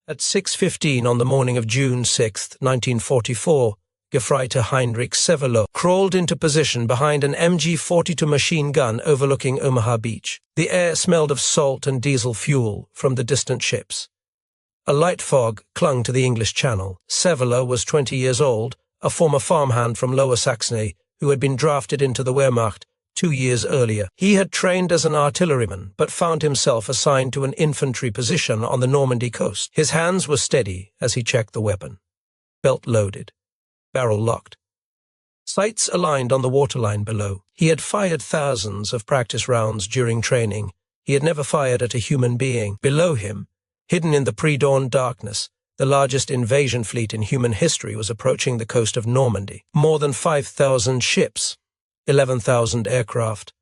At 6:15 on the morning of June 6, 1944, Gefreiter Heinrich Severloh crawled into position behind an MG-42 machine gun overlooking Omaha Beach. The air smelled of salt and diesel fuel from the distant ships. A light fog clung to the English Channel. Severloh was 20 years old, a former farmhand from Lower Saxony who had been drafted into the Wehrmacht 2 years earlier. He had trained as an artilleryman, but found himself assigned to an infantry position on the Normandy coast. His hands were steady as he checked the weapon. Belt loaded. Barrel locked. Sights aligned on the waterline below. He had fired thousands of practice rounds during training. He had never fired at a human being. Below him, hidden in the pre-dawn darkness, the largest invasion fleet in human history was approaching the coast of Normandy. More than 5,000 ships, 11,000 aircraft,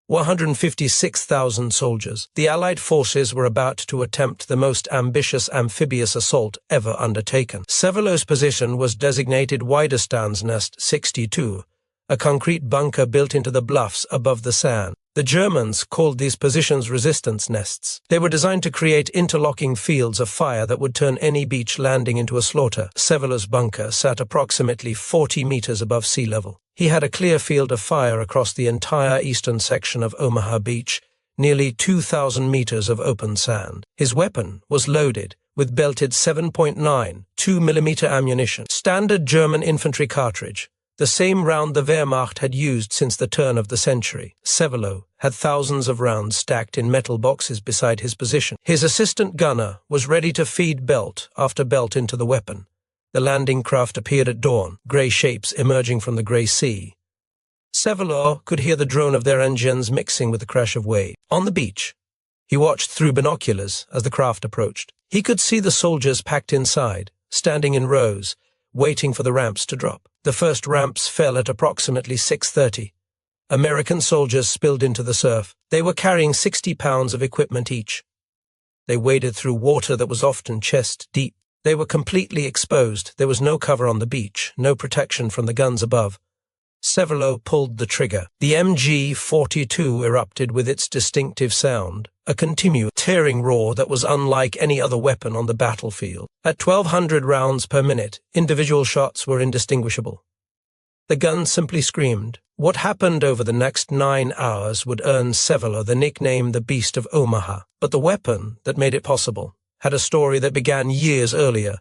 156,000 soldiers. The Allied forces were about to attempt the most ambitious amphibious assault ever undertaken. Severloh's position was designated Widerstands Nest 62, a concrete bunker built into the bluffs above the sand. The Germans called these positions resistance nests. They were designed to create interlocking fields of fire that would turn any beach landing into a slaughter. Severloh's bunker sat approximately 40 meters above sea level. He had a clear field of fire across the entire eastern section of Omaha Beach, nearly 2,000 meters of open sand. His weapon was loaded with belted 7.9 2mm ammunition, standard German infantry cartridge, the same round the Wehrmacht had used since the turn of the century. Severloh had thousands of rounds stacked in metal boxes beside his position. His assistant gunner was ready to feed belt after belt into the weapon. The landing craft appeared at dawn, grey shapes emerging from the grey sea. Severloh could hear the drone of their engines mixing with the crash of waves. On the beach, he watched through binoculars as the craft approached. He could see the soldiers packed inside, standing in rows, waiting for the ramps to drop. The first ramps fell at approximately 6:30. American soldiers spilled into the surf. They were carrying 60 pounds of equipment each. They waded through water that was often chest deep. They were completely exposed. There was no cover on the beach, no protection from the guns above. Severloh pulled the trigger. The MG-42 erupted with its distinctive sound, a continuous, tearing roar that was unlike any other weapon on the battlefield. At 1,200 rounds per minute, individual shots were indistinguishable. The gun simply screamed. What happened over the next 9 hours would earn Severloh the nickname the Beast of Omaha. But the weapon that made it possible had a story that began years earlier,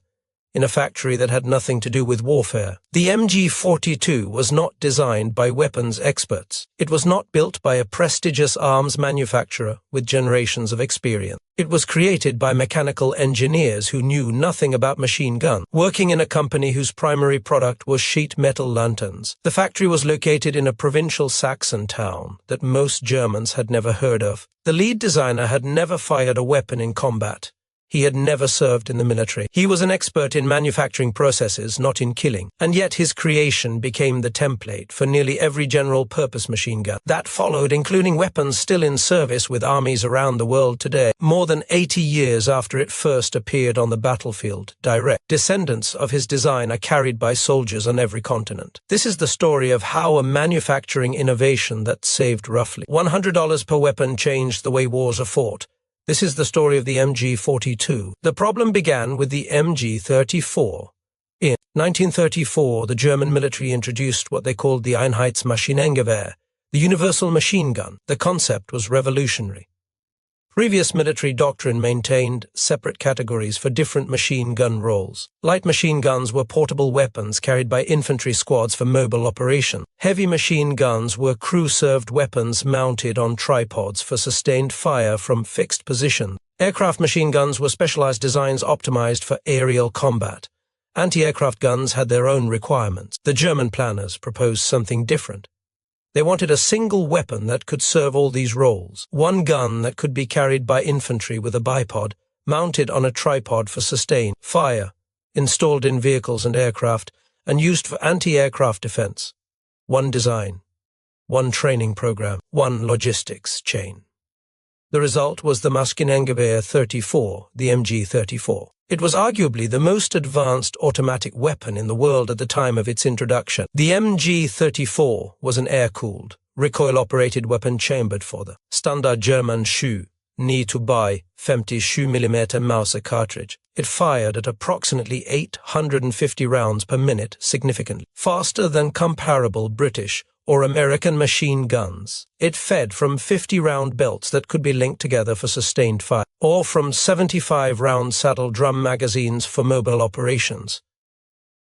in a factory that had nothing to do with warfare. The MG-42 was not designed by weapons experts. It was not built by a prestigious arms manufacturer with generations of experience. It was created by mechanical engineers who knew nothing about machine guns, working in a company whose primary product was sheet metal lanterns. The factory was located in a provincial Saxon town that most Germans had never heard of. The lead designer had never fired a weapon in combat. He had never served in the military. He was an expert in manufacturing processes, not in killing. And yet his creation became the template for nearly every general-purpose machine gun that followed, including weapons still in service with armies around the world today. More than 80 years after it first appeared on the battlefield, direct descendants of his design are carried by soldiers on every continent. This is the story of how a manufacturing innovation that saved roughly $100 per weapon changed the way wars are fought. This is the story of the MG-42. The problem began with the MG-34. In 1934, the German military introduced what they called the Einheitsmaschinengewehr, the universal machine gun. The concept was revolutionary. Previous military doctrine maintained separate categories for different machine gun roles. Light machine guns were portable weapons carried by infantry squads for mobile operation. Heavy machine guns were crew-served weapons mounted on tripods for sustained fire from fixed positions. Aircraft machine guns were specialized designs optimized for aerial combat. Anti-aircraft guns had their own requirements. The German planners proposed something different. They wanted a single weapon that could serve all these roles. One gun that could be carried by infantry with a bipod, mounted on a tripod for sustained fire, installed in vehicles and aircraft, and used for anti-aircraft defense. One design, one training program, one logistics chain. The result was the Maschinengewehr 34, the MG-34. It was arguably the most advanced automatic weapon in the world at the time of its introduction. The MG-34 was an air-cooled, recoil-operated weapon chambered for the Standard German Schuh, need to buy 57mm Mauser cartridge. It fired at approximately 850 rounds per minute, significantly faster than comparable British or American machine guns. It fed from 50-round belts that could be linked together for sustained fire, or from 75-round saddle drum magazines for mobile operations.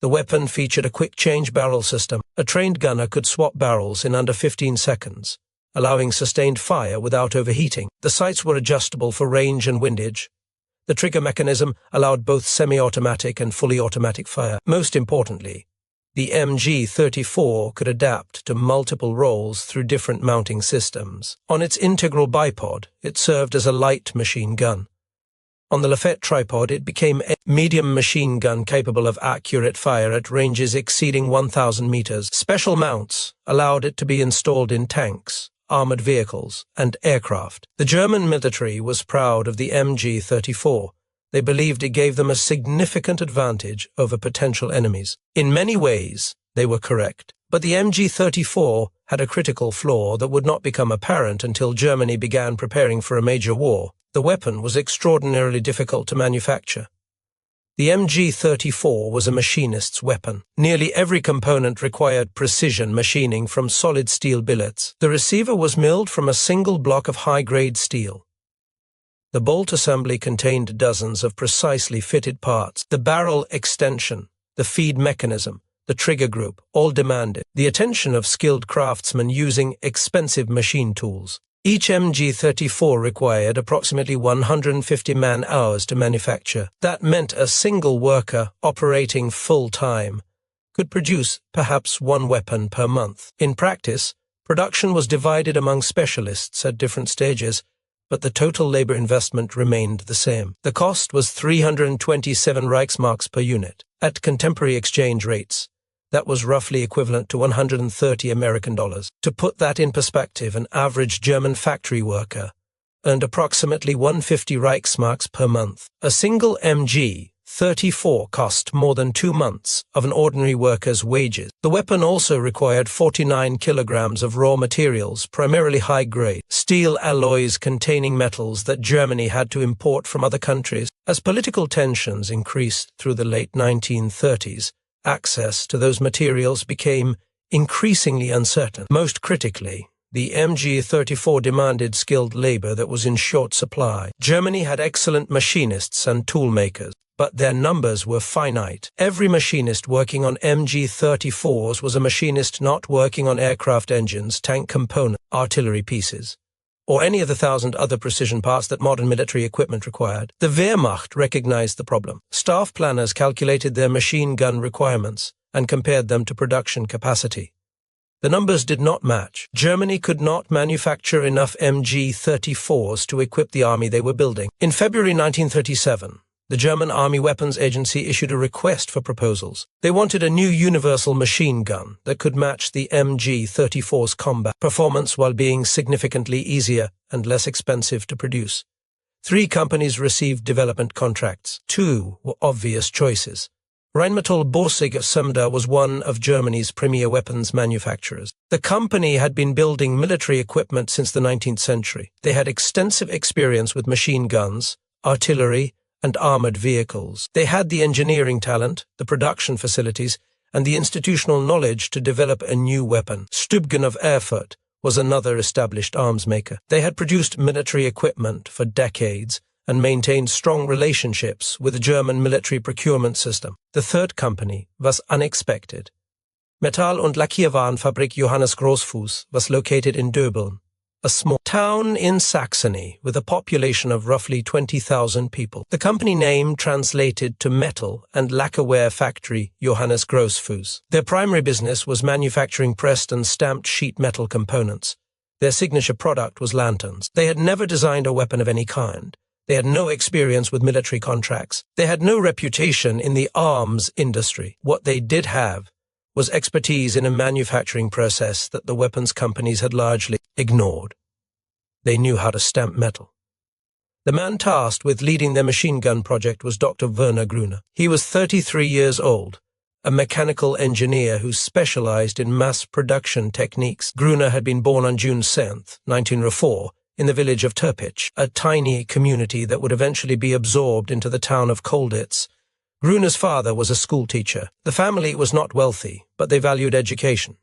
The weapon featured a quick-change barrel system. A trained gunner could swap barrels in under 15 seconds, allowing sustained fire without overheating. The sights were adjustable for range and windage. The trigger mechanism allowed both semi-automatic and fully automatic fire. Most importantly, the MG34 could adapt to multiple roles through different mounting systems. On its integral bipod, it served as a light machine gun. On the Lafette tripod, it became a medium machine gun capable of accurate fire at ranges exceeding 1,000 meters. Special mounts allowed it to be installed in tanks, armored vehicles, and aircraft. The German military was proud of the MG34. They believed it gave them a significant advantage over potential enemies. In many ways, they were correct. But the MG34 had a critical flaw that would not become apparent until Germany began preparing for a major war. The weapon was extraordinarily difficult to manufacture. The MG34 was a machinist's weapon. Nearly every component required precision machining from solid steel billets. The receiver was milled from a single block of high-grade steel. The bolt assembly contained dozens of precisely fitted parts. The barrel extension, the feed mechanism, the trigger group, all demanded the attention of skilled craftsmen using expensive machine tools. Each MG34 required approximately 150 man-hours to manufacture. That meant a single worker operating full-time could produce perhaps one weapon per month. In practice, production was divided among specialists at different stages, but the total labor investment remained the same. The cost was 327 Reichsmarks per unit. At contemporary exchange rates, that was roughly equivalent to $130 American. To put that in perspective, an average German factory worker earned approximately 150 Reichsmarks per month. A single MG34 cost more than 2 months of an ordinary worker's wages. The weapon also required 49 kilograms of raw materials, primarily high-grade steel alloys containing metals that Germany had to import from other countries. As political tensions increased through the late 1930s, access to those materials became increasingly uncertain. Most critically, the MG34 demanded skilled labor that was in short supply. Germany had excellent machinists and toolmakers, but their numbers were finite. Every machinist working on MG34s was a machinist not working on aircraft engines, tank components, artillery pieces, or any of the 1,000 other precision parts that modern military equipment required. The Wehrmacht recognized the problem. Staff planners calculated their machine gun requirements and compared them to production capacity. The numbers did not match. Germany could not manufacture enough MG34s to equip the army they were building. In February 1937, the German Army Weapons Agency issued a request for proposals. They wanted a new universal machine gun that could match the MG34's combat performance while being significantly easier and less expensive to produce. 3 companies received development contracts. 2 were obvious choices. Rheinmetall Borsig Sumda was one of Germany's premier weapons manufacturers. The company had been building military equipment since the 19th century. They had extensive experience with machine guns, artillery, and armored vehicles. They had the engineering talent, the production facilities, and the institutional knowledge to develop a new weapon. Stübgen of Erfurt was another established arms maker. They had produced military equipment for decades and maintained strong relationships with the German military procurement system. The third company was unexpected. Metall- und Lackierwarenfabrik Johannes Grossfuß was located in Döbeln, a small town in Saxony with a population of roughly 20,000 people. The company name translated to metal and lacquerware factory Johannes Grossfuß. Their primary business was manufacturing pressed and stamped sheet metal components. Their signature product was lanterns. They had never designed a weapon of any kind. They had no experience with military contracts. They had no reputation in the arms industry. What they did have was expertise in a manufacturing process that the weapons companies had largely ignored. They knew how to stamp metal. The man tasked with leading their machine gun project was Dr. Werner Gruner. He was 33 years old, a mechanical engineer who specialized in mass production techniques. Gruner had been born on June 7, 1904, in the village of Tirpitz, a tiny community that would eventually be absorbed into the town of Colditz. Gruner's father was a schoolteacher. The family was not wealthy, but they valued education.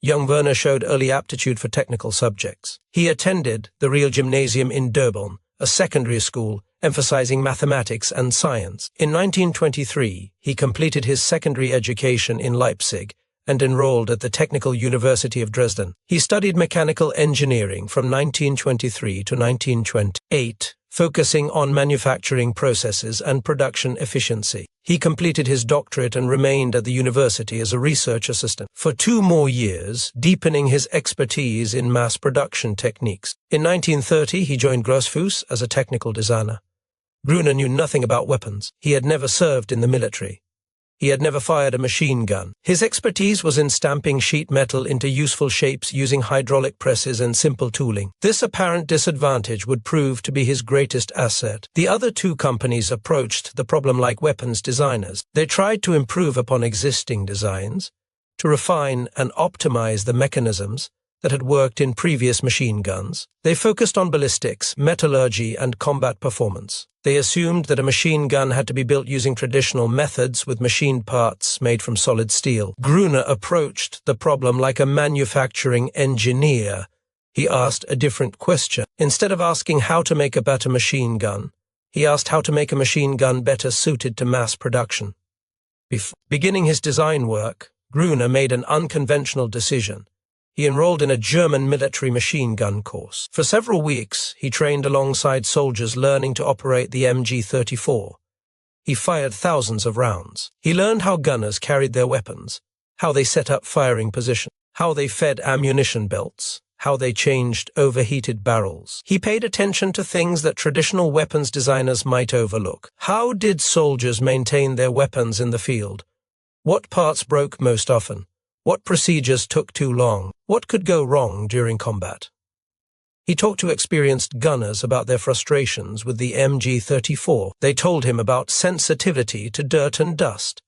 Young Werner showed early aptitude for technical subjects. He attended the Real Gymnasium in Döbeln, a secondary school emphasizing mathematics and science. In 1923, he completed his secondary education in Leipzig and enrolled at the Technical University of Dresden. He studied mechanical engineering from 1923 to 1928, focusing on manufacturing processes and production efficiency. He completed his doctorate and remained at the university as a research assistant for 2 more years, deepening his expertise in mass production techniques. In 1930, he joined Grossfuss as a technical designer. Gruner knew nothing about weapons. He had never served in the military. He had never fired a machine gun. His expertise was in stamping sheet metal into useful shapes using hydraulic presses and simple tooling. This apparent disadvantage would prove to be his greatest asset. The other 2 companies approached the problem like weapons designers. They tried to improve upon existing designs, to refine and optimize the mechanisms that had worked in previous machine guns. They focused on ballistics, metallurgy, and combat performance. They assumed that a machine gun had to be built using traditional methods with machined parts made from solid steel. Gruner approached the problem like a manufacturing engineer. He asked a different question. Instead of asking how to make a better machine gun, he asked how to make a machine gun better suited to mass production. Before beginning his design work, Gruner made an unconventional decision. He enrolled in a German military machine gun course. For several weeks, he trained alongside soldiers learning to operate the MG-34. He fired thousands of rounds. He learned how gunners carried their weapons, how they set up firing positions, how they fed ammunition belts, how they changed overheated barrels. He paid attention to things that traditional weapons designers might overlook. How did soldiers maintain their weapons in the field? What parts broke most often? What procedures took too long? What could go wrong during combat? He talked to experienced gunners about their frustrations with the MG-34. They told him about sensitivity to dirt and dust.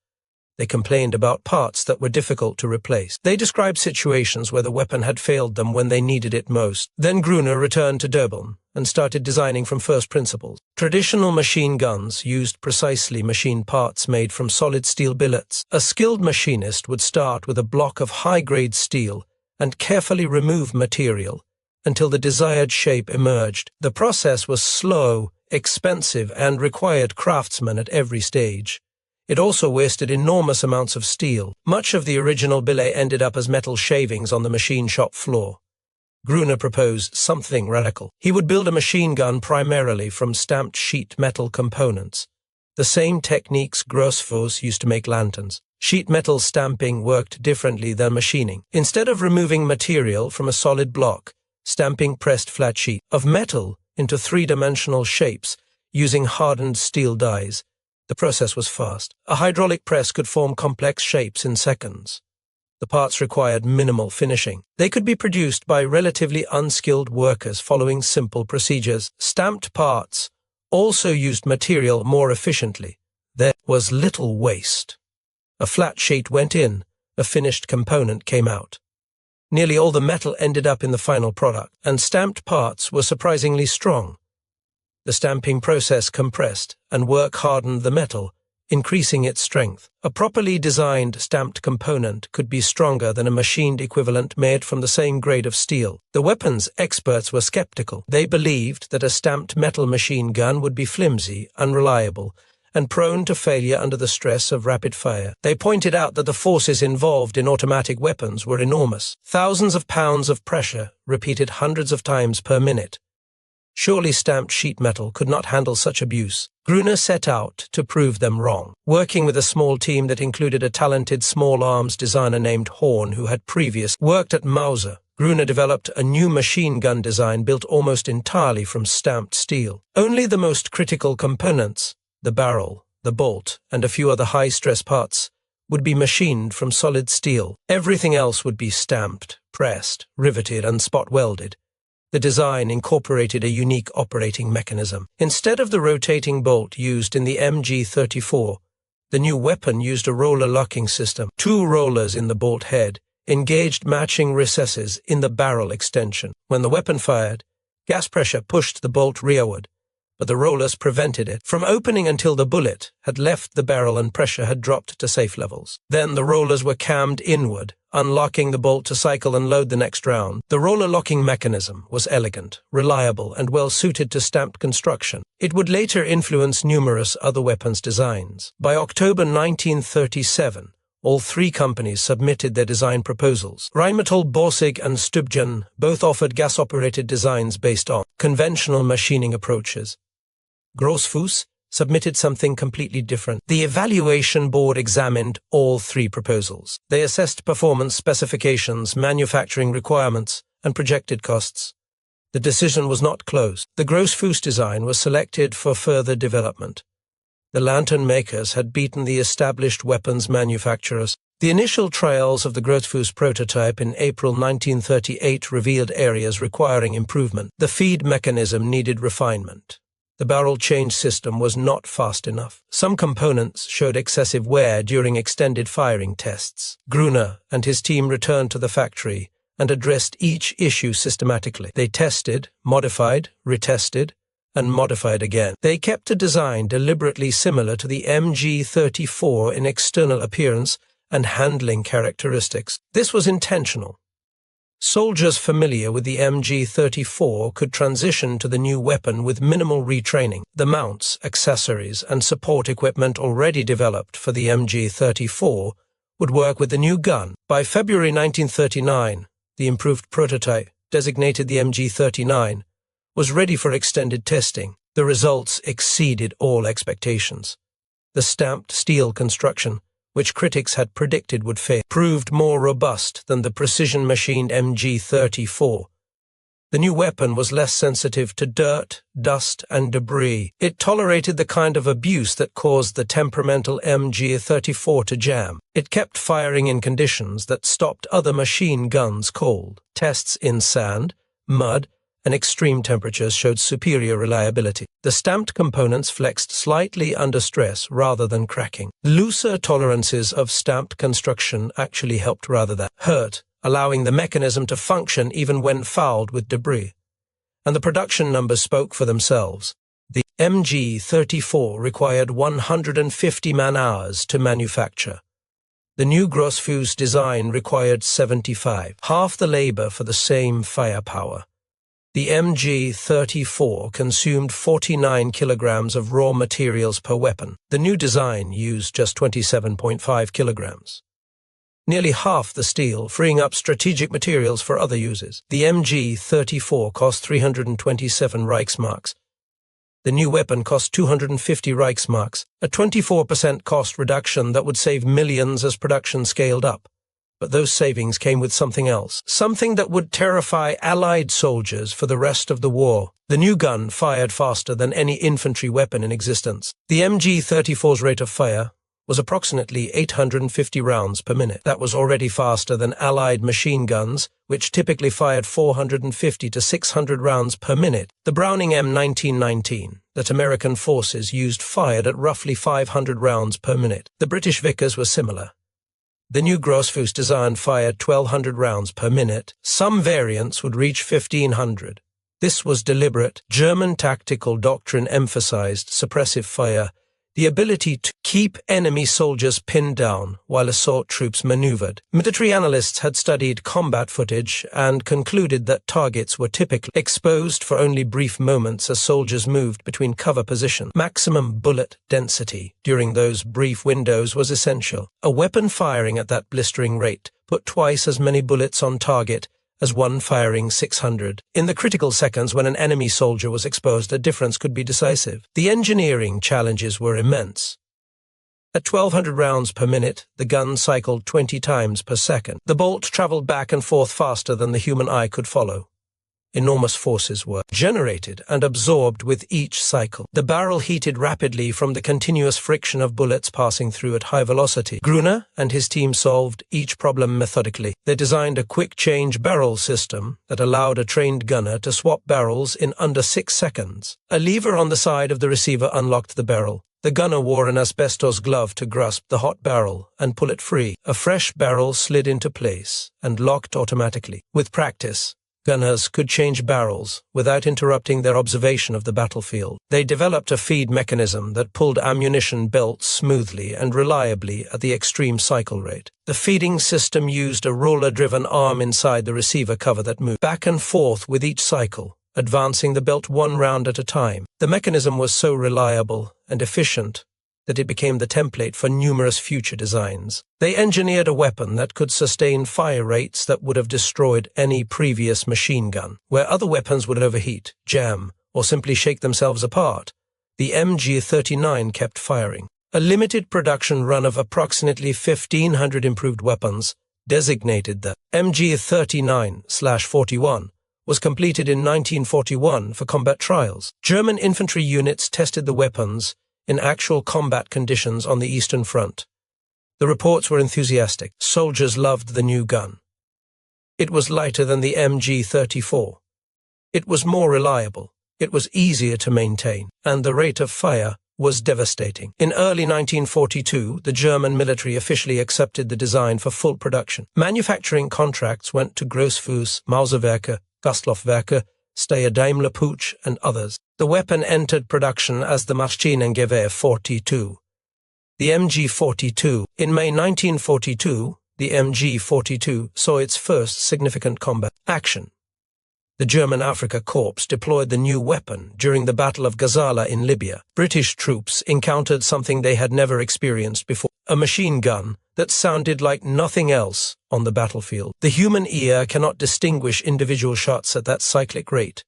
They complained about parts that were difficult to replace. They described situations where the weapon had failed them when they needed it most. Then Gruner returned to Döbeln and started designing from first principles. Traditional machine guns used precisely machined parts made from solid steel billets. A skilled machinist would start with a block of high-grade steel and carefully remove material until the desired shape emerged. The process was slow, expensive, and required craftsmen at every stage. It also wasted enormous amounts of steel. Much of the original billet ended up as metal shavings on the machine shop floor. Gruner proposed something radical. He would build a machine gun primarily from stamped sheet metal components, the same techniques Grossfuss used to make lanterns. Sheet metal stamping worked differently than machining. Instead of removing material from a solid block, stamping pressed flat sheet of metal into 3-dimensional shapes using hardened steel dies. The process was fast. A hydraulic press could form complex shapes in seconds. The parts required minimal finishing. They could be produced by relatively unskilled workers following simple procedures. Stamped parts also used material more efficiently. There was little waste. A flat sheet went in, a finished component came out. Nearly all the metal ended up in the final product, and stamped parts were surprisingly strong. The stamping process compressed and work hardened the metal, increasing its strength. A properly designed stamped component could be stronger than a machined equivalent made from the same grade of steel. The weapons experts were skeptical. They believed that a stamped metal machine gun would be flimsy, unreliable, and prone to failure under the stress of rapid fire. They pointed out that the forces involved in automatic weapons were enormous. Thousands of pounds of pressure, repeated hundreds of times per minute. Surely stamped sheet metal could not handle such abuse. Gruner set out to prove them wrong. Working with a small team that included a talented small arms designer named Horn who had previously worked at Mauser, Gruner developed a new machine gun design built almost entirely from stamped steel. Only the most critical components, the barrel, the bolt, and a few other high-stress parts, would be machined from solid steel. Everything else would be stamped, pressed, riveted, and spot-welded. The design incorporated a unique operating mechanism. Instead of the rotating bolt used in the MG-34, the new weapon used a roller locking system. 2 rollers in the bolt head engaged matching recesses in the barrel extension. When the weapon fired, Gas pressure pushed the bolt rearward, but the rollers prevented it from opening until the bullet had left the barrel and pressure had dropped to safe levels. Then the rollers were cammed inward, unlocking the bolt to cycle and load the next round. The roller locking mechanism was elegant, reliable, and well suited to stamped construction. It would later influence numerous other weapons designs. By October 1937, all three companies submitted their design proposals. Rheinmetall, Borsig, and Stubgen both offered gas-operated designs based on conventional machining approaches. Grossfuss submitted something completely different. The evaluation board examined all three proposals. They assessed performance specifications, manufacturing requirements, and projected costs. The decision was not closed. The Grossfuss design was selected for further development. The lantern makers had beaten the established weapons manufacturers. The initial trials of the Grossfuss prototype in April 1938 revealed areas requiring improvement. The feed mechanism needed refinement. The barrel change system was not fast enough. Some components showed excessive wear during extended firing tests. Gruner and his team returned to the factory and addressed each issue systematically. They tested, modified, retested, and modified again. They kept a design deliberately similar to the MG34 in external appearance and handling characteristics. This was intentional. Soldiers familiar with the MG34 could transition to the new weapon with minimal retraining. The mounts, accessories, and support equipment already developed for the MG34 would work with the new gun. By February 1939, the improved prototype, designated the MG39, was ready for extended testing. The results exceeded all expectations. The stamped steel construction, which critics had predicted would fail, proved more robust than the precision-machined MG34. The new weapon was less sensitive to dirt, dust, and debris. It tolerated the kind of abuse that caused the temperamental MG34 to jam. It kept firing in conditions that stopped other machine guns cold. Tests in sand, mud, and extreme temperatures showed superior reliability. The stamped components flexed slightly under stress rather than cracking. Looser tolerances of stamped construction actually helped rather than hurt, allowing the mechanism to function even when fouled with debris. And the production numbers spoke for themselves. The MG34 required 150 man-hours to manufacture. The new Grossfuss design required 75, half the labor for the same firepower. The MG34 consumed 49 kilograms of raw materials per weapon. The new design used just 27.5 kilograms. Nearly half the steel, freeing up strategic materials for other uses. The MG34 cost 327 Reichsmarks. The new weapon cost 250 Reichsmarks, a 24% cost reduction that would save millions as production scaled up. But those savings came with something else, something that would terrify Allied soldiers for the rest of the war. The new gun fired faster than any infantry weapon in existence. The MG34's rate of fire was approximately 850 rounds per minute. That was already faster than Allied machine guns, which typically fired 450 to 600 rounds per minute. The Browning M1919 that American forces used fired at roughly 500 rounds per minute. The British Vickers were similar. The new Grossfuss design fired 1,200 rounds per minute. Some variants would reach 1,500. This was deliberate. German tactical doctrine emphasized suppressive fire, the ability to keep enemy soldiers pinned down while assault troops maneuvered. Military analysts had studied combat footage and concluded that targets were typically exposed for only brief moments as soldiers moved between cover positions. Maximum bullet density during those brief windows was essential. A weapon firing at that blistering rate put twice as many bullets on target as one firing 600. In the critical seconds when an enemy soldier was exposed, a difference could be decisive. The engineering challenges were immense. At 1,200 rounds per minute, the gun cycled 20 times per second. The bolt traveled back and forth faster than the human eye could follow. Enormous forces were generated and absorbed with each cycle. The barrel heated rapidly from the continuous friction of bullets passing through at high velocity. Gruner and his team solved each problem methodically. They designed a quick-change barrel system that allowed a trained gunner to swap barrels in under 6 seconds. A lever on the side of the receiver unlocked the barrel. The gunner wore an asbestos glove to grasp the hot barrel and pull it free. A fresh barrel slid into place and locked automatically. With practice, Gunners could change barrels without interrupting their observation of the battlefield. They developed a feed mechanism that pulled ammunition belts smoothly and reliably at the extreme cycle rate. The feeding system used a roller-driven arm inside the receiver cover that moved back and forth with each cycle, advancing the belt one round at a time. The mechanism was so reliable and efficient that it became the template for numerous future designs. They engineered a weapon that could sustain fire rates that would have destroyed any previous machine gun. Where other weapons would overheat, jam, or simply shake themselves apart, the MG39 kept firing. A limited production run of approximately 1,500 improved weapons, designated the MG39/41, was completed in 1941 for combat trials. German infantry units tested the weapons in actual combat conditions on the Eastern Front. The reports were enthusiastic. Soldiers loved the new gun. It was lighter than the MG34. It was more reliable. It was easier to maintain, and the rate of fire was devastating. In early 1942, the German military officially accepted the design for full production. Manufacturing contracts went to Grossfuss, Mauserwerke, Gastloffwerke, Steyr Daimler Puch, and others. The weapon entered production as the Maschinengewehr 42. The MG42. In May 1942, the MG42 saw its first significant combat action. The German Afrika Korps deployed the new weapon during the Battle of Gazala in Libya. British troops encountered something they had never experienced before: a machine gun that sounded like nothing else on the battlefield. The human ear cannot distinguish individual shots at that cyclic rate.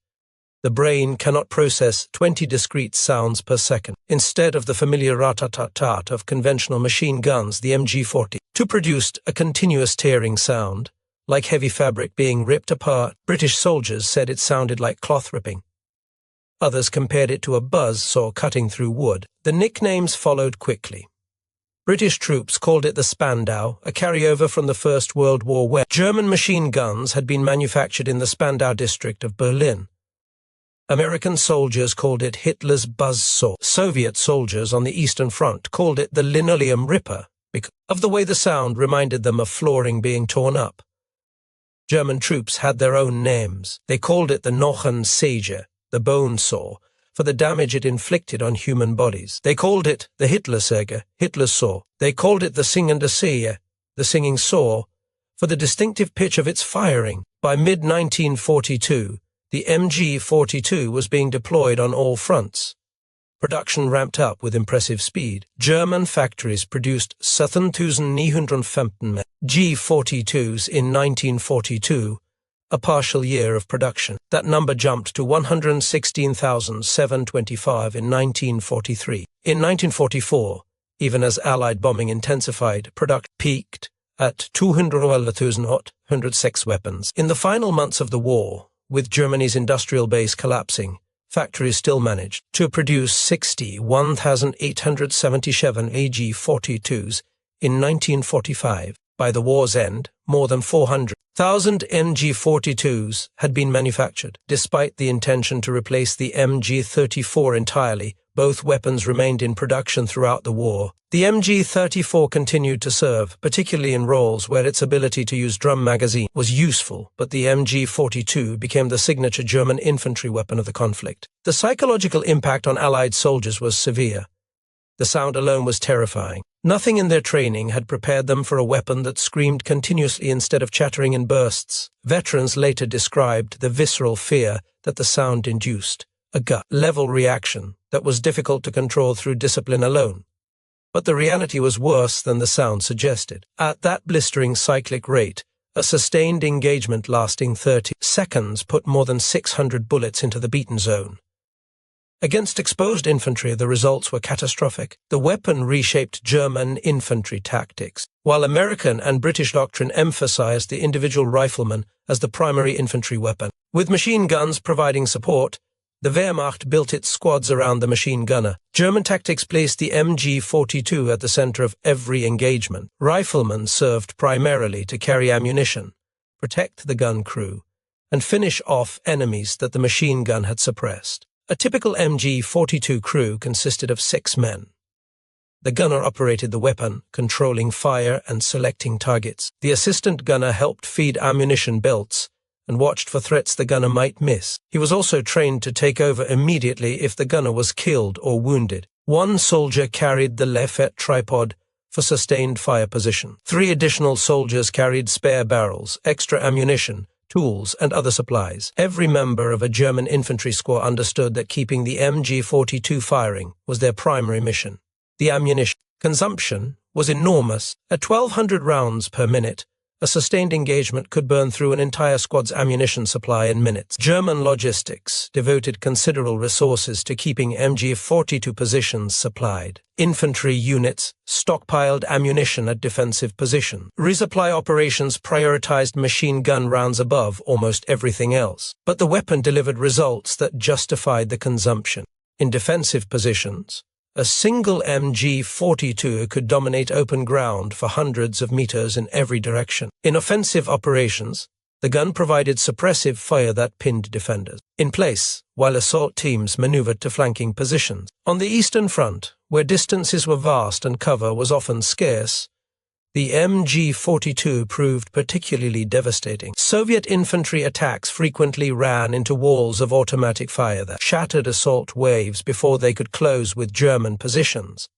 The brain cannot process 20 discrete sounds per second. Instead of the familiar rat-tat-tat of conventional machine guns, the MG42 produced a continuous tearing sound, like heavy fabric being ripped apart. British soldiers said it sounded like cloth ripping. Others compared it to a buzz saw cutting through wood. The nicknames followed quickly. British troops called it the Spandau, a carryover from the First World War, where German machine guns had been manufactured in the Spandau district of Berlin. American soldiers called it Hitler's buzzsaw. Soviet soldiers on the Eastern Front called it the Linoleum Ripper because of the way the sound reminded them of flooring being torn up. German troops had their own names. They called it the Knochensäge, the bone saw, for the damage it inflicted on human bodies. They called it the Hitlersäge, Hitler's saw. They called it the Singende Säge, the singing saw, for the distinctive pitch of its firing. By mid-1942, the MG42 was being deployed on all fronts. Production ramped up with impressive speed. German factories produced 7,915 G42s in 1942, a partial year of production. That number jumped to 116,725 in 1943. In 1944, even as Allied bombing intensified, production peaked at 211,106 weapons. In the final months of the war, with Germany's industrial base collapsing, factories still managed to produce 61,877 AG42s in 1945. By the war's end, more than 400,000 MG42s had been manufactured. Despite the intention to replace the MG34 entirely, both weapons remained in production throughout the war. The MG34 continued to serve, particularly in roles where its ability to use drum magazine was useful, but the MG42 became the signature German infantry weapon of the conflict. The psychological impact on Allied soldiers was severe. The sound alone was terrifying. Nothing in their training had prepared them for a weapon that screamed continuously instead of chattering in bursts. Veterans later described the visceral fear that the sound induced, a gut-level reaction that was difficult to control through discipline alone. But the reality was worse than the sound suggested. At that blistering cyclic rate, a sustained engagement lasting 30 seconds put more than 600 bullets into the beaten zone. Against exposed infantry, the results were catastrophic. The weapon reshaped German infantry tactics, while American and British doctrine emphasized the individual rifleman as the primary infantry weapon. With machine guns providing support, the Wehrmacht built its squads around the machine gunner. German tactics placed the MG42 at the center of every engagement. Riflemen served primarily to carry ammunition, protect the gun crew, and finish off enemies that the machine gun had suppressed. A typical MG42 crew consisted of 6 men. The gunner operated the weapon, controlling fire and selecting targets. The assistant gunner helped feed ammunition belts and watched for threats the gunner might miss. He was also trained to take over immediately if the gunner was killed or wounded. One soldier carried the Lefet tripod for sustained fire position. 3 additional soldiers carried spare barrels, extra ammunition, tools, and other supplies. Every member of a German infantry squad understood that keeping the MG42 firing was their primary mission. The ammunition consumption was enormous. At 1,200 rounds per minute, a sustained engagement could burn through an entire squad's ammunition supply in minutes. German logistics devoted considerable resources to keeping MG42 positions supplied. Infantry units stockpiled ammunition at defensive positions. Resupply operations prioritized machine gun rounds above almost everything else. But the weapon delivered results that justified the consumption. In defensive positions, a single MG42 could dominate open ground for hundreds of meters in every direction. In offensive operations, the gun provided suppressive fire that pinned defenders in place, while assault teams maneuvered to flanking positions. On the Eastern Front, where distances were vast and cover was often scarce, the MG42 proved particularly devastating. Soviet infantry attacks frequently ran into walls of automatic fire that shattered assault waves before they could close with German positions.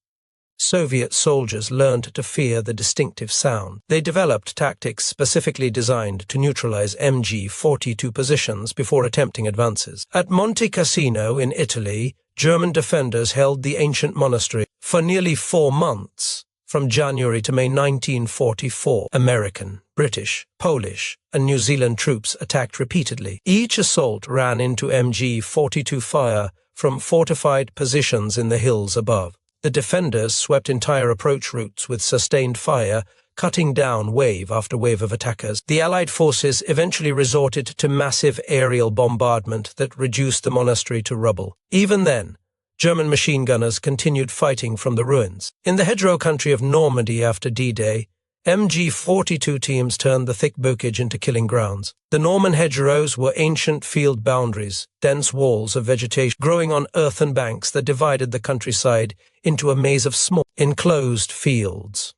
Soviet soldiers learned to fear the distinctive sound. They developed tactics specifically designed to neutralize MG42 positions before attempting advances. At Monte Cassino in Italy, German defenders held the ancient monastery for nearly 4 months. From January to May 1944, American, British, Polish, and New Zealand troops attacked repeatedly. Each assault ran into MG42 fire from fortified positions in the hills above. The defenders swept entire approach routes with sustained fire, cutting down wave after wave of attackers. The Allied forces eventually resorted to massive aerial bombardment that reduced the monastery to rubble. Even then, German machine gunners continued fighting from the ruins. In the hedgerow country of Normandy after D-Day, MG42 teams turned the thick bocage into killing grounds. The Norman hedgerows were ancient field boundaries, dense walls of vegetation growing on earthen banks that divided the countryside into a maze of small, enclosed fields.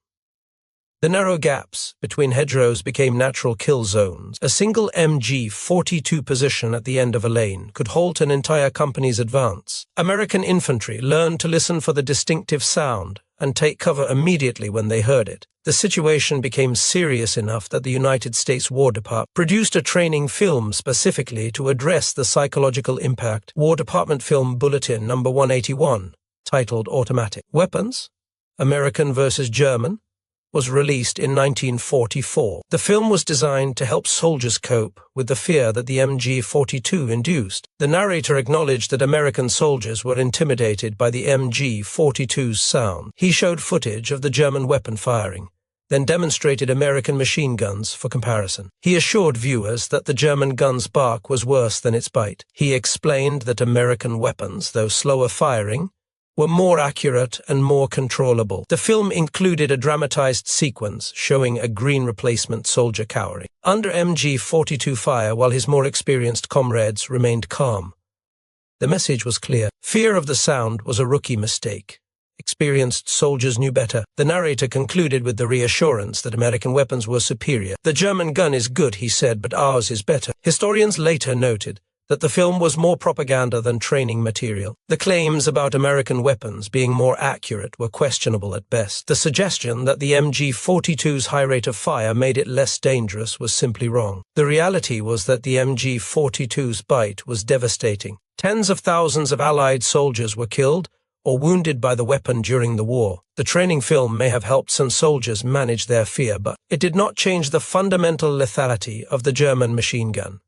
The narrow gaps between hedgerows became natural kill zones. A single MG42 position at the end of a lane could halt an entire company's advance. American infantry learned to listen for the distinctive sound and take cover immediately when they heard it. The situation became serious enough that the United States War Department produced a training film specifically to address the psychological impact. War Department Film Bulletin No. 181, titled Automatic Weapons, American versus German, was released in 1944. The film was designed to help soldiers cope with the fear that the MG42 induced. The narrator acknowledged that American soldiers were intimidated by the MG42's sound. He showed footage of the German weapon firing, then demonstrated American machine guns for comparison. He assured viewers that the German gun's bark was worse than its bite. He explained that American weapons, though slower firing, were more accurate and more controllable. The film included a dramatized sequence showing a green replacement soldier cowering under MG42 fire while his more experienced comrades remained calm. The message was clear. Fear of the sound was a rookie mistake. Experienced soldiers knew better. The narrator concluded with the reassurance that American weapons were superior. "The German gun is good," he said, "but ours is better." Historians later noted that the film was more propaganda than training material. The claims about American weapons being more accurate were questionable at best. The suggestion that the MG42's high rate of fire made it less dangerous was simply wrong. The reality was that the MG42's bite was devastating. Tens of thousands of Allied soldiers were killed or wounded by the weapon during the war. The training film may have helped some soldiers manage their fear, but it did not change the fundamental lethality of the German machine gun.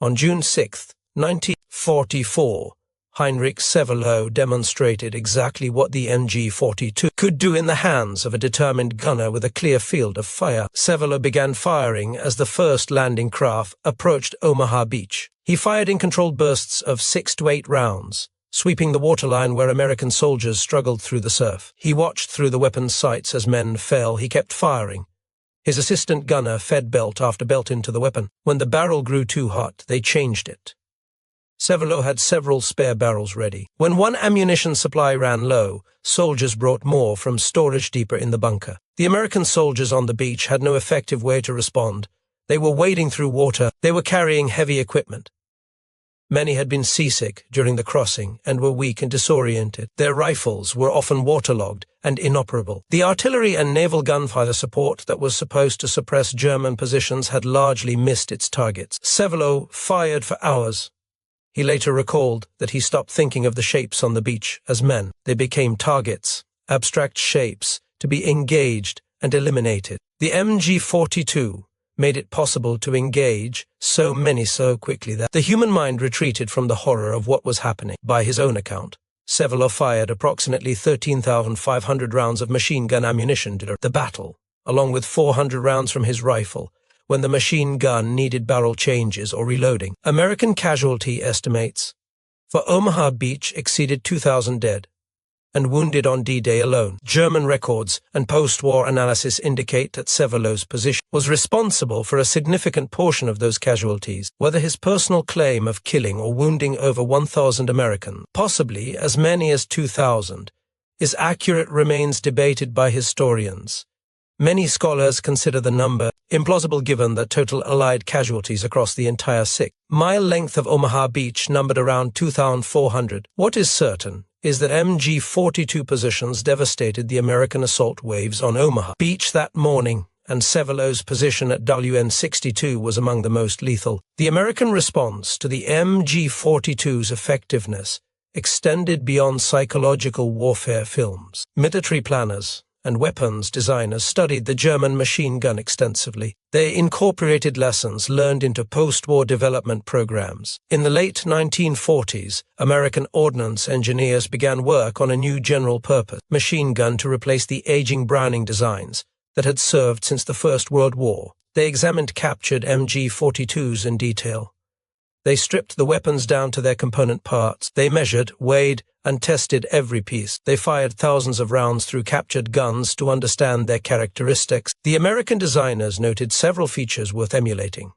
On June 6, 1944, Heinrich Severloh demonstrated exactly what the MG42 could do in the hands of a determined gunner with a clear field of fire. Severloh began firing as the first landing craft approached Omaha Beach. He fired in controlled bursts of 6 to 8 rounds, sweeping the waterline where American soldiers struggled through the surf. He watched through the weapon's sights as men fell. He kept firing. His assistant gunner fed belt after belt into the weapon. When the barrel grew too hot, they changed it. Severloh had several spare barrels ready. When one ammunition supply ran low, soldiers brought more from storage deeper in the bunker. The American soldiers on the beach had no effective way to respond, They were wading through water. They were carrying heavy equipment. Many had been seasick during the crossing and were weak and disoriented. Their rifles were often waterlogged and inoperable. The artillery and naval gunfire support that was supposed to suppress German positions had largely missed its targets. Sevelo fired for hours. He later recalled that he stopped thinking of the shapes on the beach as men. They became targets, abstract shapes, to be engaged and eliminated. The MG-42 made it possible to engage so many so quickly that the human mind retreated from the horror of what was happening. By his own account, Sevelo fired approximately 13,500 rounds of machine gun ammunition during the battle, along with 400 rounds from his rifle, when the machine gun needed barrel changes or reloading. American casualty estimates for Omaha Beach exceeded 2,000 dead and wounded on D-Day alone. German records and post-war analysis indicate that Sevelo's position was responsible for a significant portion of those casualties. Whether his personal claim of killing or wounding over 1,000 Americans, possibly as many as 2,000, is accurate remains debated by historians. Many scholars consider the number implausible given the total Allied casualties across the entire 6-mile length of Omaha Beach numbered around 2,400. What is certain is that MG-42 positions devastated the American assault waves on Omaha Beach that morning, and Sevelo's position at WN-62 was among the most lethal. The American response to the MG-42's effectiveness extended beyond psychological warfare films. Military planners and weapons designers studied the German machine gun extensively. They incorporated lessons learned into post-war development programs. In the late 1940s, American ordnance engineers began work on a new general-purpose machine gun to replace the aging Browning designs that had served since the First World War. They examined captured MG-42s in detail. They stripped the weapons down to their component parts. They measured, weighed, and tested every piece. They fired thousands of rounds through captured guns to understand their characteristics. The American designers noted several features worth emulating.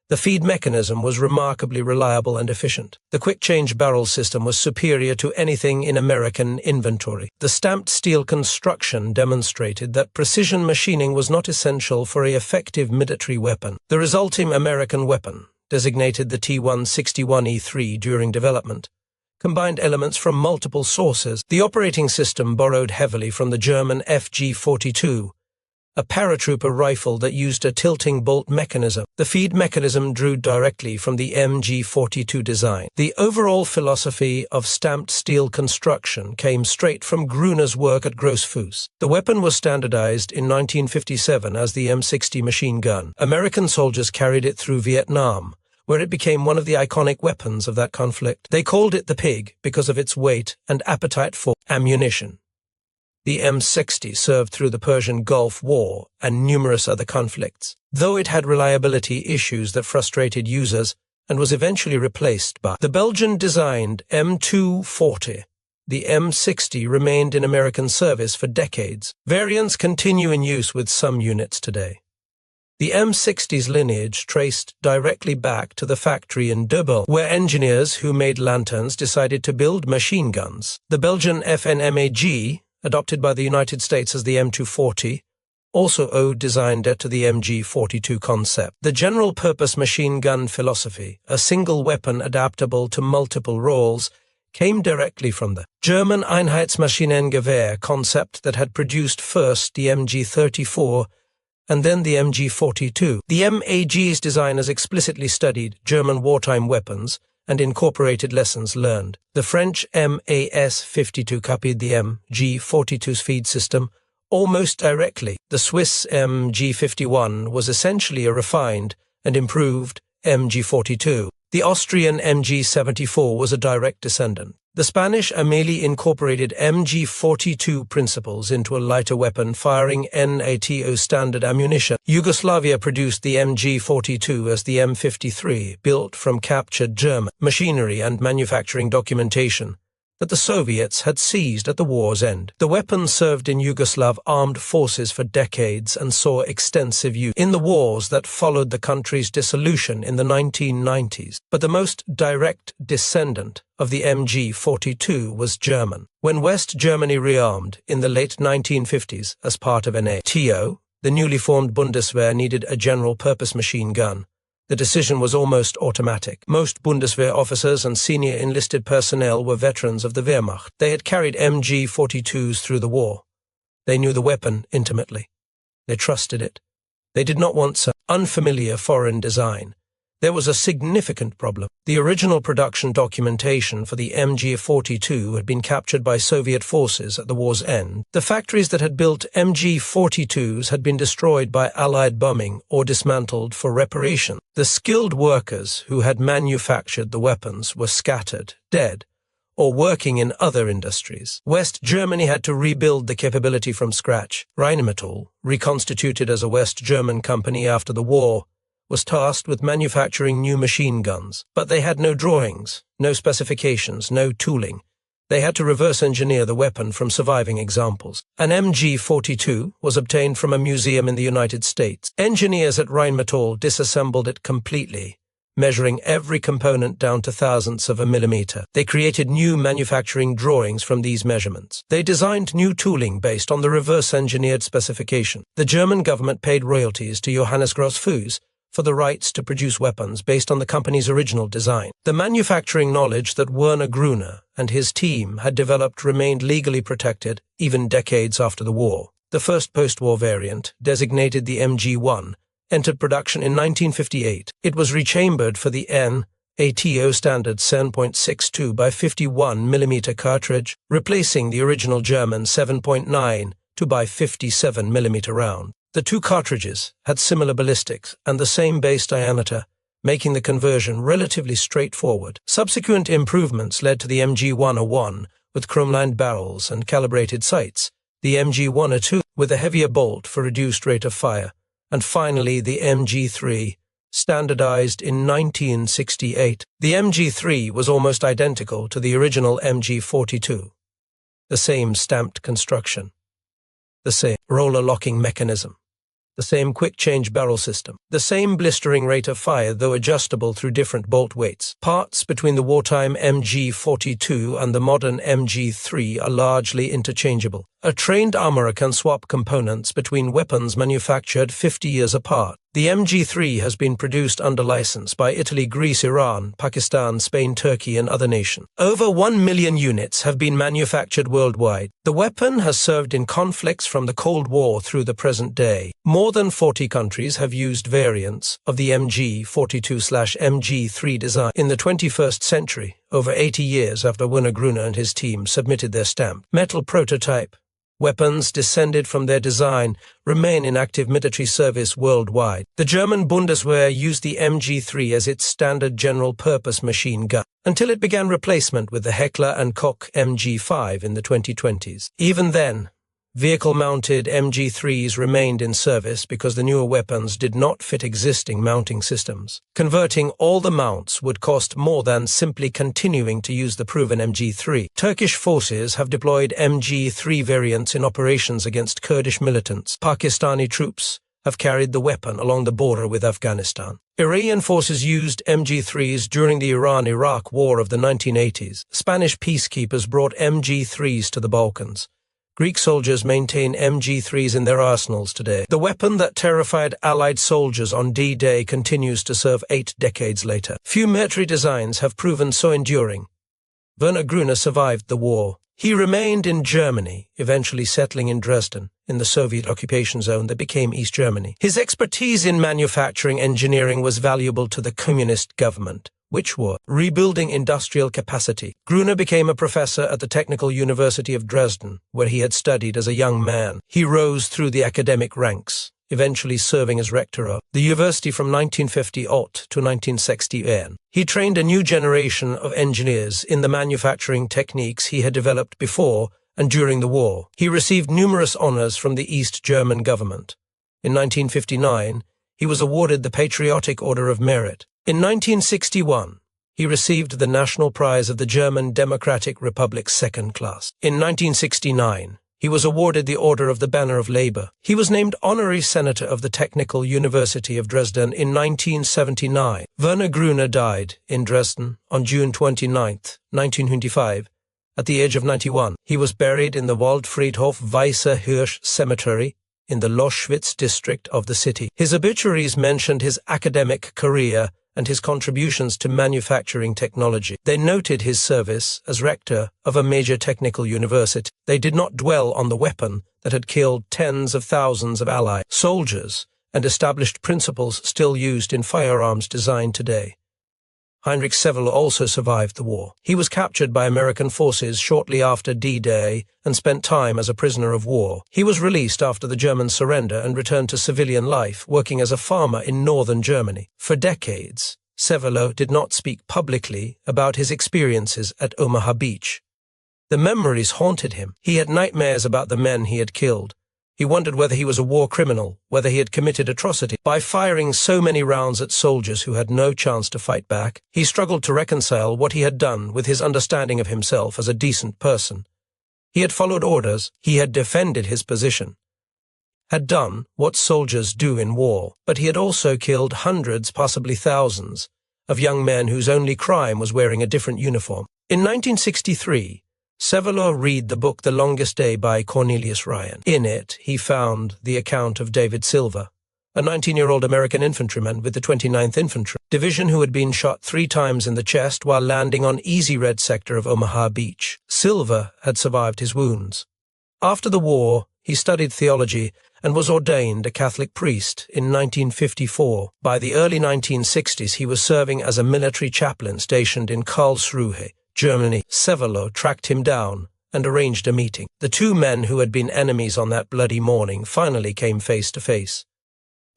The feed mechanism was remarkably reliable and efficient. The quick-change barrel system was superior to anything in American inventory. The stamped steel construction demonstrated that precision machining was not essential for an effective military weapon. The resulting American weapon, designated the T-161E3 during development, combined elements from multiple sources. The operating system borrowed heavily from the German FG-42, a paratrooper rifle that used a tilting bolt mechanism. The feed mechanism drew directly from the MG-42 design. The overall philosophy of stamped steel construction came straight from Gruner's work at Grossfuss. The weapon was standardized in 1957 as the M60 machine gun. American soldiers carried it through Vietnam, where it became one of the iconic weapons of that conflict. They called it the Pig because of its weight and appetite for ammunition. The M60 served through the Persian Gulf War and numerous other conflicts, though it had reliability issues that frustrated users and was eventually replaced by the Belgian-designed M240. The M60 remained in American service for decades. Variants continue in use with some units today. The M60's lineage traced directly back to the factory in Dubel, where engineers who made lanterns decided to build machine guns. The Belgian FNMAG, adopted by the United States as the M240, also owed design debt to the MG-42 concept. The general-purpose machine gun philosophy, a single weapon adaptable to multiple roles, came directly from the German Einheitsmaschinengewehr concept that had produced first the MG-34 and then the MG-42. The MAG's designers explicitly studied German wartime weapons and incorporated lessons learned. The French MAS-52 copied the MG-42's feed system almost directly. The Swiss MG-51 was essentially a refined and improved MG-42. The Austrian MG-74 was a direct descendant. The Spanish Amelie incorporated MG-42 principles into a lighter weapon firing NATO standard ammunition. Yugoslavia produced the MG-42 as the M53, built from captured German machinery and manufacturing documentation that the Soviets had seized at the war's end. The weapon served in Yugoslav armed forces for decades and saw extensive use in the wars that followed the country's dissolution in the 1990s. But the most direct descendant of the MG-42 was German. When West Germany rearmed in the late 1950s as part of NATO, The newly formed Bundeswehr needed a general-purpose machine gun. The decision was almost automatic. Most Bundeswehr officers and senior enlisted personnel were veterans of the Wehrmacht. They had carried MG-42s through the war. They knew the weapon intimately. They trusted it. They did not want some unfamiliar foreign design. There was a significant problem. The original production documentation for the MG-42 had been captured by Soviet forces at the war's end. The factories that had built MG-42s had been destroyed by Allied bombing or dismantled for reparation. The skilled workers who had manufactured the weapons were scattered, dead, or working in other industries. West Germany had to rebuild the capability from scratch. Rheinmetall, reconstituted as a West German company after the war, was tasked with manufacturing new machine guns. But they had no drawings, no specifications, no tooling. They had to reverse engineer the weapon from surviving examples. An MG-42 was obtained from a museum in the United States. Engineers at Rheinmetall disassembled it completely, measuring every component down to thousandths of a millimeter. They created new manufacturing drawings from these measurements. They designed new tooling based on the reverse-engineered specification. The German government paid royalties to Johannes Grossfuss for the rights to produce weapons based on the company's original design. The manufacturing knowledge that Werner Gruner and his team had developed remained legally protected even decades after the war. The first post-war variant, designated the MG-1, entered production in 1958. It was rechambered for the NATO standard 7.62 by 51 mm cartridge, replacing the original German 7.9 by 57 mm round. The two cartridges had similar ballistics and the same base diameter, making the conversion relatively straightforward. Subsequent improvements led to the MG-101 with chrome-lined barrels and calibrated sights, the MG-102 with a heavier bolt for reduced rate of fire, and finally the MG-3, standardized in 1968. The MG-3 was almost identical to the original MG-42. The same stamped construction, the same roller locking mechanism, the same quick-change barrel system, the same blistering rate of fire though adjustable through different bolt weights. Parts between the wartime MG-42 and the modern MG-3 are largely interchangeable. A trained armorer can swap components between weapons manufactured 50 years apart. The MG-3 has been produced under license by Italy, Greece, Iran, Pakistan, Spain, Turkey, and other nations. Over 1 million units have been manufactured worldwide. The weapon has served in conflicts from the Cold War through the present day. More than 40 countries have used variants of the MG-42/MG-3 design. In the 21st century, over 80 years after Werner Gruner and his team submitted their stamped metal prototype, weapons descended from their design remain in active military service worldwide. The German Bundeswehr used the MG-3 as its standard general-purpose machine gun, until it began replacement with the Heckler & Koch MG-5 in the 2020s. Even then, vehicle-mounted MG-3s remained in service because the newer weapons did not fit existing mounting systems. Converting all the mounts would cost more than simply continuing to use the proven MG-3. Turkish forces have deployed MG-3 variants in operations against Kurdish militants. Pakistani troops have carried the weapon along the border with Afghanistan. Iranian forces used MG-3s during the Iran-Iraq War of the 1980s. Spanish peacekeepers brought MG-3s to the Balkans. Greek soldiers maintain MG-3s in their arsenals today. The weapon that terrified Allied soldiers on D-Day continues to serve 8 decades later. Few military designs have proven so enduring. Werner Gruner survived the war. He remained in Germany, eventually settling in Dresden, in the Soviet occupation zone that became East Germany. His expertise in manufacturing engineering was valuable to the communist government, which were rebuilding industrial capacity. Gruner became a professor at the Technical University of Dresden, where he had studied as a young man. He rose through the academic ranks, eventually serving as rector of the university from 1950 to 1960. He trained a new generation of engineers in the manufacturing techniques he had developed before and during the war. He received numerous honors from the East German government. In 1959, he was awarded the Patriotic Order of Merit. In 1961, he received the National Prize of the German Democratic Republic Second Class. In 1969, he was awarded the Order of the Banner of Labor. He was named Honorary Senator of the Technical University of Dresden in 1979. Werner Gruner died in Dresden on June 29, 1925, at the age of 91. He was buried in the Waldfriedhof Weißer Hirsch Cemetery in the Loschwitz district of the city. His obituaries mentioned his academic career and his contributions to manufacturing technology. They noted his service as rector of a major technical university. They did not dwell on the weapon that had killed tens of thousands of Allied soldiers and established principles still used in firearms design today. Heinrich Seveler also survived the war. He was captured by American forces shortly after D-Day and spent time as a prisoner of war. He was released after the German surrender and returned to civilian life, working as a farmer in northern Germany. For decades, Seveler did not speak publicly about his experiences at Omaha Beach. The memories haunted him. He had nightmares about the men he had killed. He wondered whether he was a war criminal, whether he had committed atrocity. By firing so many rounds at soldiers who had no chance to fight back, he struggled to reconcile what he had done with his understanding of himself as a decent person. He had followed orders, he had defended his position, had done what soldiers do in war, but he had also killed hundreds, possibly thousands, of young men whose only crime was wearing a different uniform. In 1963, Seveler read the book The Longest Day by Cornelius Ryan. In it, he found the account of David Silver, a 19-year-old American infantryman with the 29th Infantry Division who had been shot 3 times in the chest while landing on Easy Red sector of Omaha Beach. Silver had survived his wounds. After the war, he studied theology and was ordained a Catholic priest in 1954. By the early 1960s, he was serving as a military chaplain stationed in Karlsruhe, Germany. Seveler tracked him down and arranged a meeting. The 2 men who had been enemies on that bloody morning finally came face to face.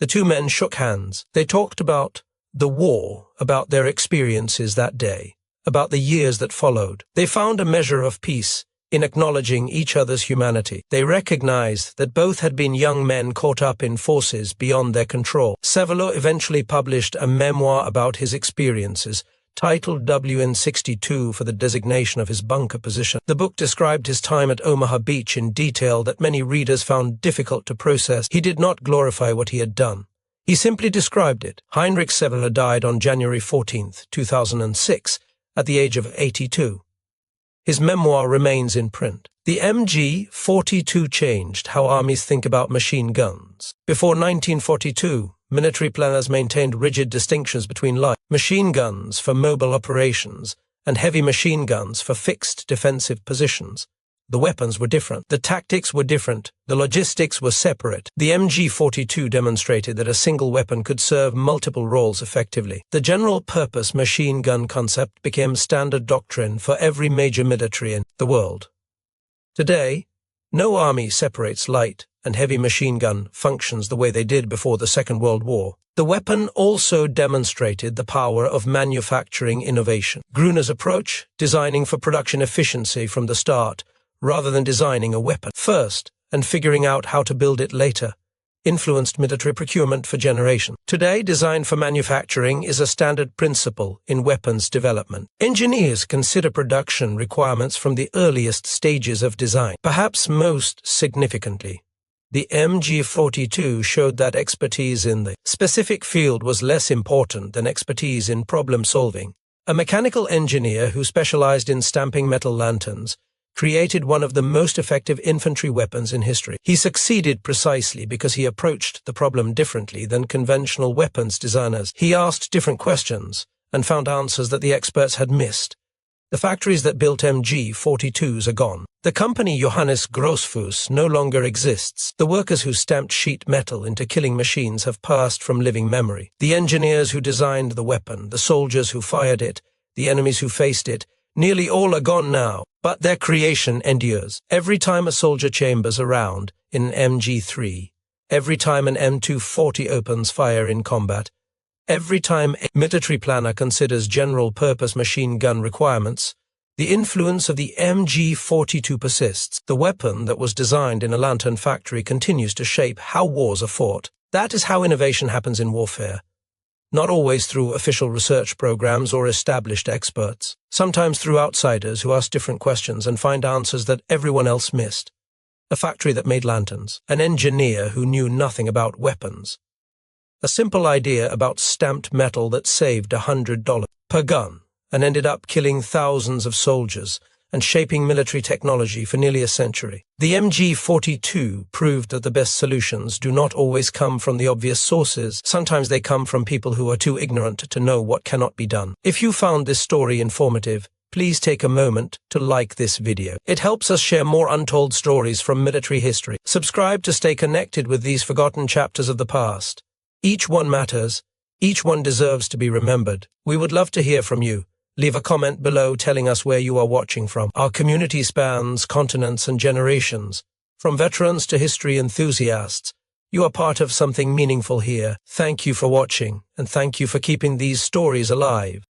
The 2 men shook hands. They talked about the war, about their experiences that day, about the years that followed. They found a measure of peace in acknowledging each other's humanity. They recognized that both had been young men caught up in forces beyond their control. Seveler eventually published a memoir about his experiences, titled WN62 for the designation of his bunker position. The book described his time at Omaha Beach in detail that many readers found difficult to process. He did not glorify what he had done. He simply described it. Heinrich Seveler died on January 14, 2006, at the age of 82. His memoir remains in print. The MG-42 changed how armies think about machine guns. Before 1942, military planners maintained rigid distinctions between light machine guns for mobile operations and heavy machine guns for fixed defensive positions. The weapons were different. The tactics were different. The logistics were separate. The MG-42 demonstrated that a single weapon could serve multiple roles effectively. The general-purpose machine gun concept became standard doctrine for every major military in the world. Today, no army separates light and heavy machine gun functions the way they did before the Second World War. The weapon also demonstrated the power of manufacturing innovation. Gruner's approach, designing for production efficiency from the start, rather than designing a weapon first and figuring out how to build it later, influenced military procurement for generations. Today, design for manufacturing is a standard principle in weapons development. Engineers consider production requirements from the earliest stages of design. Perhaps most significantly, the MG-42 showed that expertise in the specific field was less important than expertise in problem solving. A mechanical engineer who specialized in stamping metal lanterns created one of the most effective infantry weapons in history. He succeeded precisely because he approached the problem differently than conventional weapons designers. He asked different questions and found answers that the experts had missed. The factories that built MG-42s are gone. The company Johannes Grossfuss no longer exists. The workers who stamped sheet metal into killing machines have passed from living memory. The engineers who designed the weapon, the soldiers who fired it, the enemies who faced it, nearly all are gone now, but their creation endures. Every time a soldier chambers a round in an MG3, every time an M240 opens fire in combat, every time a military planner considers general-purpose machine gun requirements, the influence of the MG-42 persists. The weapon that was designed in a lantern factory continues to shape how wars are fought. That is how innovation happens in warfare. Not always through official research programs or established experts. Sometimes through outsiders who ask different questions and find answers that everyone else missed. A factory that made lanterns. An engineer who knew nothing about weapons. A simple idea about stamped metal that saved $100 per gun and ended up killing thousands of soldiers and shaping military technology for nearly a century. The MG42 proved that the best solutions do not always come from the obvious sources. Sometimes they come from people who are too ignorant to know what cannot be done. If you found this story informative, please take a moment to like this video. It helps us share more untold stories from military history. Subscribe to stay connected with these forgotten chapters of the past. Each one matters. Each one deserves to be remembered. We would love to hear from you. Leave a comment below telling us where you are watching from. Our community spans continents and generations. From veterans to history enthusiasts, you are part of something meaningful here. Thank you for watching, and thank you for keeping these stories alive.